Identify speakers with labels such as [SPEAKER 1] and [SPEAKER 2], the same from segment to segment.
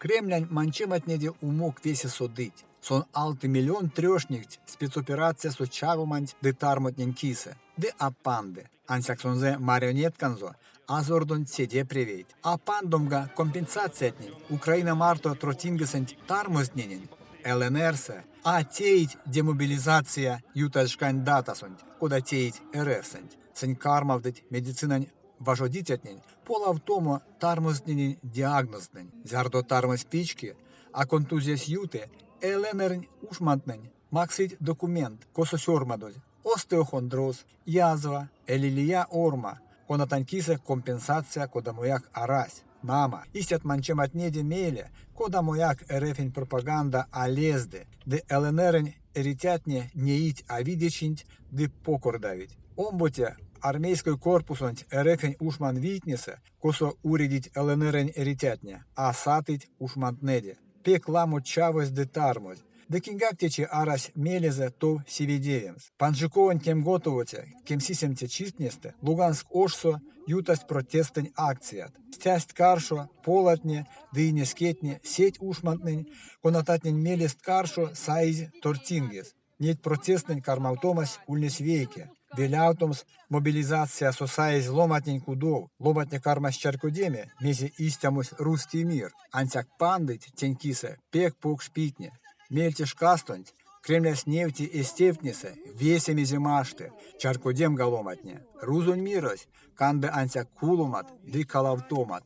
[SPEAKER 1] Кремлянь манчематнеде умок весе содыть. Сон 6 миллион трешнихть спецоперация со чавуманть де тармотнен кисе. Де апанде. Ансяксонзе марионетканзо. Азордон седе привейт. Апандомга компенсациятнен. Украина марто тротингесент тармозненен. ЛНРС, а теить демобилизация юташкань датасонть, куда теить РФсонть. Сень кармавдыть медицинань важодитятнень, полавтомо тармозненен диагнознень. Зярдо тармос пички, а контузия юте, ЛНРнь ушмантнень. Максить документ, кососёрмадоль, остеохондроз, язва, элилия орма, конатанькисе компенсация кодамояк арась. Мама, истят манчематнеде меле, кода мояк РФень пропаганда алезде, де ЛНРень эритятне неить авидечинть, де покордавить. Омботе армейской корпусонть РФень ушман витнесе, косо уредить ЛНРень эритятне, а сатыть ушмантнеде. Пек ламу чавось де тармось. Да кингак тече арась мелезе то сивидеемс. Панжикован кем готовоте, кем сисемте чистнесте, Луганск ошсо, ютасть протестень акцият. Стясть каршо, полотне, дыне скетне, сеть ушмантнень, конататнень мелест каршо, сайз тортингес. Нет протестнень кармаутомас ульнес вейке. Беляутомс мобилизация со сайз ломатнень кудов, ломатне кармас чаркодеме, мезе истямус русский мир. Антяк пандыть тенькисе, пек пук шпитне. Мельтиш кастонть, кремляс нефти эстевтнисе, весеми зимашты, чаркодем галоматне, рузунь мирось, канде ансяк кулумат, ды калавтомат.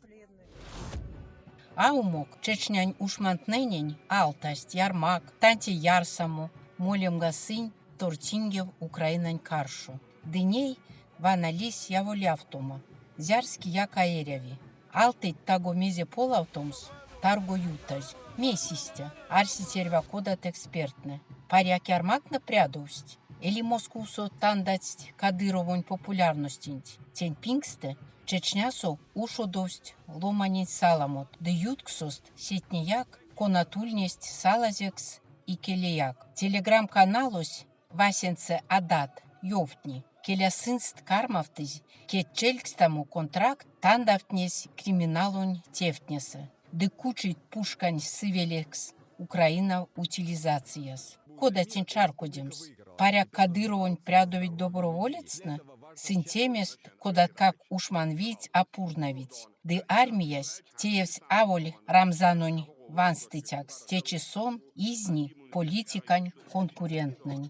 [SPEAKER 2] Аумок чечнянь ушмантненень, алтасть, ярмак, танти ярсаму, молемга сынь, тортингев Украинань каршу. Дыней ваналис яволявтома, зярски якаэряви. Алтыть таго мезе полавтомс, тарго ютазь. Месистя, арси тервякодат экспертне. Паряк ярмак напрядость. Или Москвусо тандать Кадыровонь популярностинть. Тень пингсте, Чечнясо ушодость, ломанин саламот. Да ютксост, сетнияк, конатульнесть салазекс и келеяк. Телеграм-каналось Васенце Адат, Йовтни. Келясынст кармавтыз, кетчелькстаму контракт тандавтнес криминалунь тефтнесе. Да кучить пушкань сывелекс Украина утилизацияс. Кода тинчаркодемс. Паряк Кадыровонь прядовить доброволецна? Синтемест, кода как ушман вить апурнавить. Да армияс теевс аволь рамзанонь ванстытякс. Течесон изни политикань конкурентнань.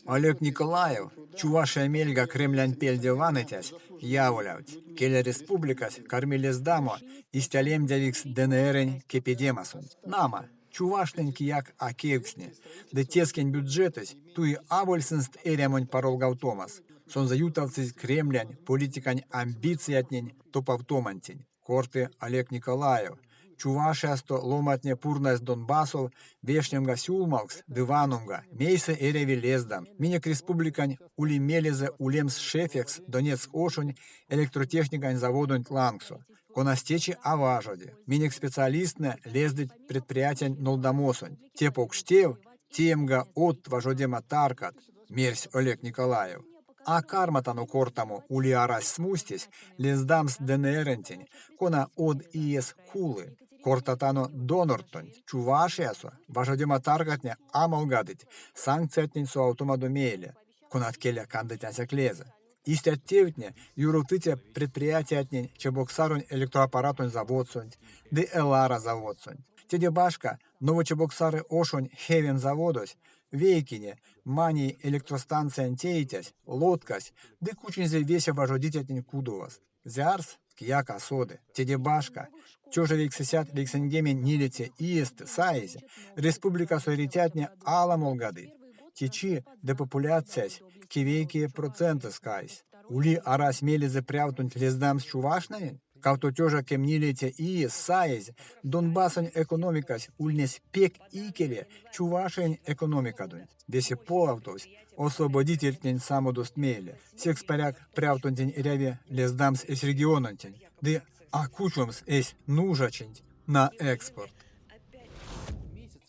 [SPEAKER 1] Олег Николаев, Чувашия мельга Кремлянь пельде ванетясь, яволявть. Келя республикас кормилес дамо, истялем дявикс ДНРень кепедемасун. Нама, Чувашнень кияк акевксне, да тескень бюджетась, туи авольсенст эрямонь паролгавтомас. Сон заютовцись Кремлянь, политикань амбициятнень, топовтомантень. Корты Олег Николаев. Чувашиасто ломатне пурнас Донбассов, вешнемга сюлмалкс, дыванумга, мейсе эреви лездам, минек республикань улимелезе улемс шефекс, Донецк ошунь, электротехникань заводунь тлангсо, конастечи аважоде, минек специалистне лездыть предприятень нолдамосунь, тепокштев, темга от важодема таркат, мерсь Олег Николаев. А карматану кортаму улиарась смустись, лездамс ДНРентень, кона од иес кулы, кортатано донортонь, Чувашиасо, важодема таргатня амалгадыть, санкциятнень со автомадумейле, конат келя кандытянся клезе. Истят тевтне, юрутыте предприятиятнень, чебоксарунь электроаппаратунь заводсунь, де элара заводсунь. Теде башка, новочебоксары ошунь хевен заводось, вейкине, мани электростанция теитясь, лодкась, да кучензе весе важодитятнень кудовас. Зярс, кияка соды, теде башка, чоже вейксесят вейксенгеме нилете иесты, саизе, республика соритятне аламолгады, течи депопуляциясь, кивейкие проценты скайсь. Ули арась мелезе прявтунь лездам с чувашнами? Кавто тёжа кемнилете и саиз, Донбассонь экономикась, ульнес пек икеле, Чувашень экономикадунь. Весе полавтось, освободительтень самодостмейле, секс поряк прявтунтень ряве лездамс эс регионантень, да акучумс эс нужачень на экспорт.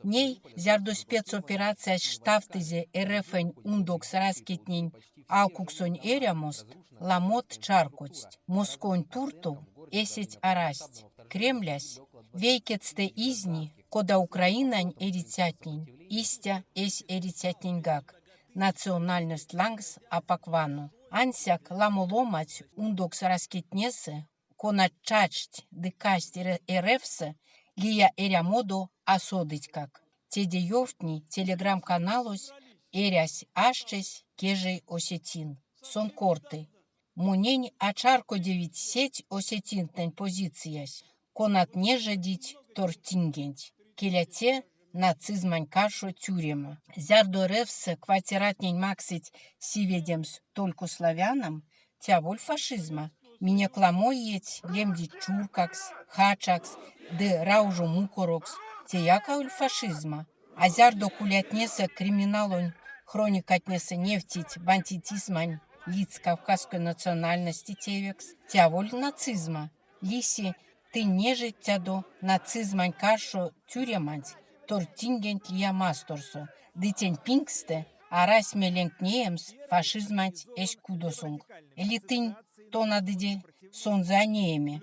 [SPEAKER 2] Ней зярдо спецоперация штафтызе РФН ундокс раскетнень алкуксонь эрямост, ламот чаркость, москонь турту, эсеть арасть, кремлясь, Вейкецте изни, кода Украинань эритятнин, истя эсь эритятнингак, национальность лангс апаквану. Ансяк ламоломать ундокс раскетнесе, кона чачть дыкасть эрефсе, лия эрямодо асодыть-как. Теде ёвтни телеграм-каналось эрясь ашчесь кежей осетин. Сон корты. Мунень ачарко девить сеть осетинтень позициясь, конат нежедить тортингенть. Келяте нацизмань кашо тюрема. Зярдо ревсе квартиратнень максить сиведемс только славянам, тяволь фашизма. Меня кламоеть лемди чуркакс, хачакс, де раужу мукорокс, те якауль фашизма. А зярдо кулятнесе криминалонь хроникатнесе нефтить бандитизмань лиц кавказской национальности тевекс, тяволь нацизма. Лиси ты нежить тядо нацизмань кашо тюремать, тортингент лия масторсо, дитень пингсте, арась меленкнеемс фашизмать эш кудосунг. Или тынь то надыде сон за неями.